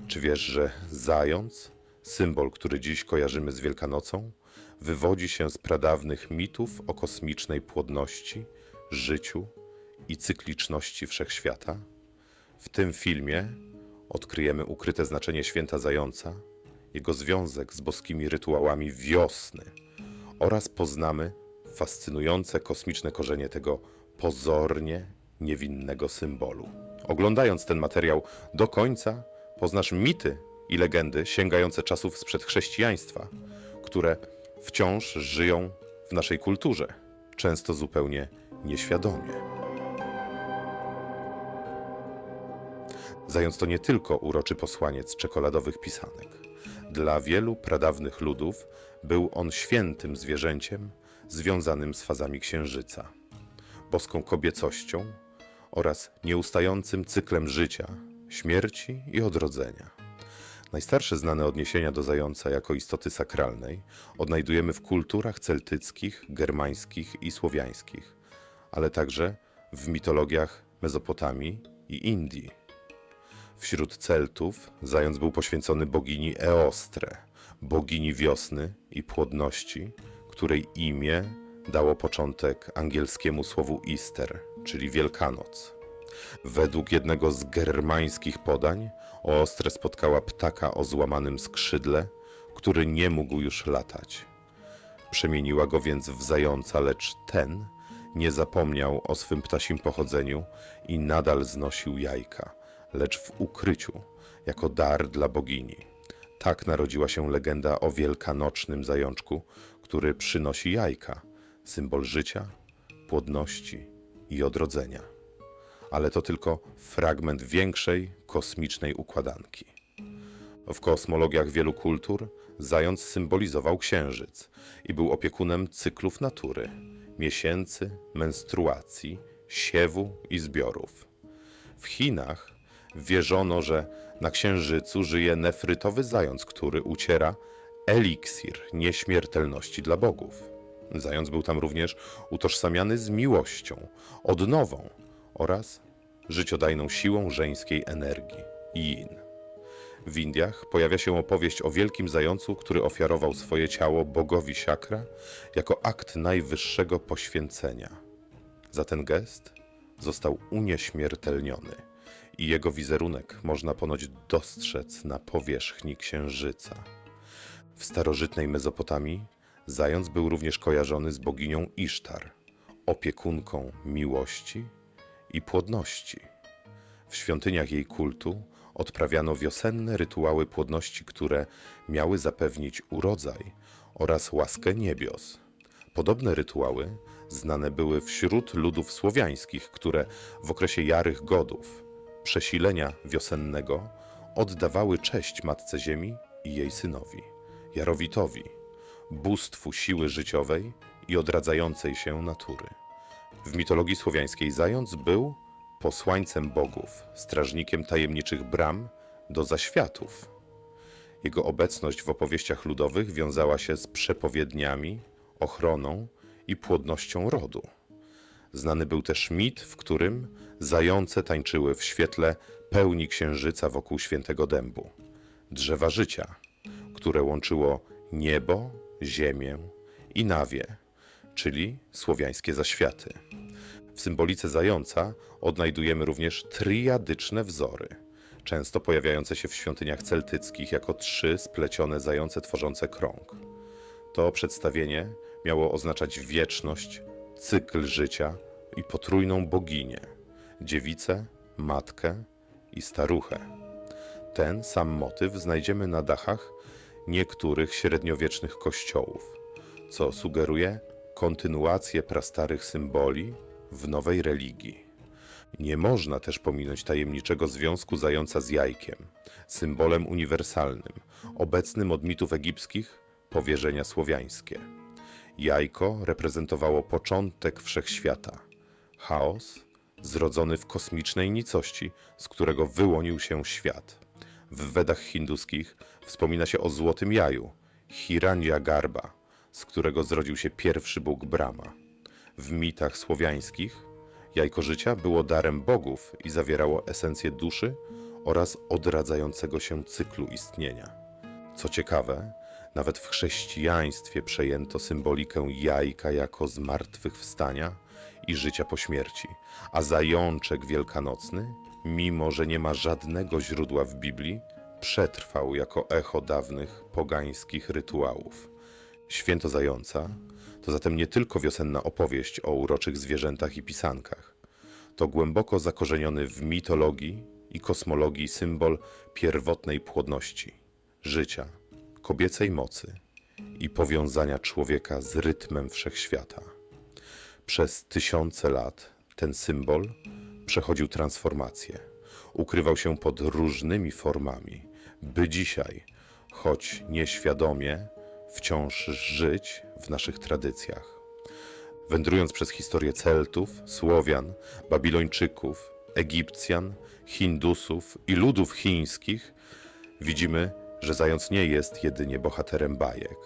Czy wiesz, że zając, symbol, który dziś kojarzymy z Wielkanocą, wywodzi się z pradawnych mitów o kosmicznej płodności, życiu i cykliczności wszechświata? W tym filmie odkryjemy ukryte znaczenie święta zająca, jego związek z boskimi rytuałami wiosny oraz poznamy fascynujące kosmiczne korzenie tego pozornie niewinnego symbolu. Oglądając ten materiał do końca, poznasz mity i legendy sięgające czasów sprzed chrześcijaństwa, które wciąż żyją w naszej kulturze, często zupełnie nieświadomie. Zając to nie tylko uroczy posłaniec czekoladowych pisanek. Dla wielu pradawnych ludów był on świętym zwierzęciem związanym z fazami księżyca, boską kobiecością oraz nieustającym cyklem życia, śmierci i odrodzenia. Najstarsze znane odniesienia do zająca jako istoty sakralnej odnajdujemy w kulturach celtyckich, germańskich i słowiańskich, ale także w mitologiach Mezopotamii i Indii. Wśród Celtów zając był poświęcony bogini Eostre, bogini wiosny i płodności, której imię dało początek angielskiemu słowu Easter, czyli Wielkanoc. Według jednego z germańskich podań Eostre spotkała ptaka o złamanym skrzydle, który nie mógł już latać. Przemieniła go więc w zająca, lecz ten nie zapomniał o swym ptasim pochodzeniu i nadal znosił jajka, lecz w ukryciu, jako dar dla bogini. Tak narodziła się legenda o wielkanocznym zajączku, który przynosi jajka, symbol życia, płodności i odrodzenia. Ale to tylko fragment większej, kosmicznej układanki. W kosmologiach wielu kultur zając symbolizował księżyc i był opiekunem cyklów natury, miesięcy, menstruacji, siewu i zbiorów. W Chinach wierzono, że na księżycu żyje nefrytowy zając, który uciera eliksir nieśmiertelności dla bogów. Zając był tam również utożsamiany z miłością, odnową oraz życiodajną siłą żeńskiej energii yin. W Indiach pojawia się opowieść o wielkim zającu, który ofiarował swoje ciało bogowi Siakra jako akt najwyższego poświęcenia. Za ten gest został unieśmiertelniony i jego wizerunek można ponoć dostrzec na powierzchni księżyca. W starożytnej Mezopotamii zając był również kojarzony z boginią Isztar, opiekunką miłości i płodności. W świątyniach jej kultu odprawiano wiosenne rytuały płodności, które miały zapewnić urodzaj oraz łaskę niebios. Podobne rytuały znane były wśród ludów słowiańskich, które w okresie jarych godów, przesilenia wiosennego, oddawały cześć Matce Ziemi i jej synowi, Jarowitowi, bóstwu siły życiowej i odradzającej się natury. W mitologii słowiańskiej zając był posłańcem bogów, strażnikiem tajemniczych bram do zaświatów. Jego obecność w opowieściach ludowych wiązała się z przepowiedniami, ochroną i płodnością rodu. Znany był też mit, w którym zające tańczyły w świetle pełni księżyca wokół świętego dębu, drzewa życia, które łączyło niebo, ziemię i nawie, czyli słowiańskie zaświaty. W symbolice zająca odnajdujemy również triadyczne wzory, często pojawiające się w świątyniach celtyckich jako 3 splecione zające tworzące krąg. To przedstawienie miało oznaczać wieczność, cykl życia i potrójną boginię, dziewicę, matkę i staruchę. Ten sam motyw znajdziemy na dachach niektórych średniowiecznych kościołów, co sugeruje kontynuację prastarych symboli w nowej religii. Nie można też pominąć tajemniczego związku zająca z jajkiem, symbolem uniwersalnym, obecnym od mitów egipskich po wierzenia słowiańskie. Jajko reprezentowało początek wszechświata, chaos zrodzony w kosmicznej nicości, z którego wyłonił się świat. W Wedach hinduskich wspomina się o złotym jaju, Hiranyagarbha, z którego zrodził się pierwszy bóg Brahma. W mitach słowiańskich jajko życia było darem bogów i zawierało esencję duszy oraz odradzającego się cyklu istnienia. Co ciekawe, nawet w chrześcijaństwie przejęto symbolikę jajka jako zmartwychwstania i życia po śmierci, a zajączek wielkanocny, mimo że nie ma żadnego źródła w Biblii, przetrwał jako echo dawnych pogańskich rytuałów. Święto Zająca to zatem nie tylko wiosenna opowieść o uroczych zwierzętach i pisankach. To głęboko zakorzeniony w mitologii i kosmologii symbol pierwotnej płodności, życia, kobiecej mocy i powiązania człowieka z rytmem wszechświata. Przez tysiące lat ten symbol przechodził transformację, ukrywał się pod różnymi formami, by dzisiaj, choć nieświadomie, wciąż żyć w naszych tradycjach. Wędrując przez historię Celtów, Słowian, Babilończyków, Egipcjan, Hindusów i ludów chińskich, widzimy, że zając nie jest jedynie bohaterem bajek.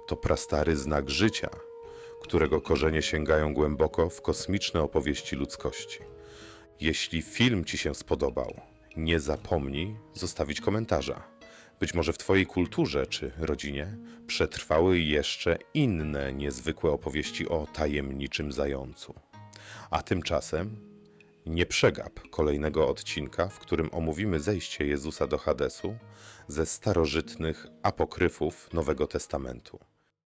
To prastary znak życia, którego korzenie sięgają głęboko w kosmiczne opowieści ludzkości. Jeśli film Ci się spodobał, nie zapomnij zostawić komentarza. Być może w Twojej kulturze czy rodzinie przetrwały jeszcze inne niezwykłe opowieści o tajemniczym zającu. A tymczasem nie przegap kolejnego odcinka, w którym omówimy zejście Jezusa do Hadesu ze starożytnych apokryfów Nowego Testamentu.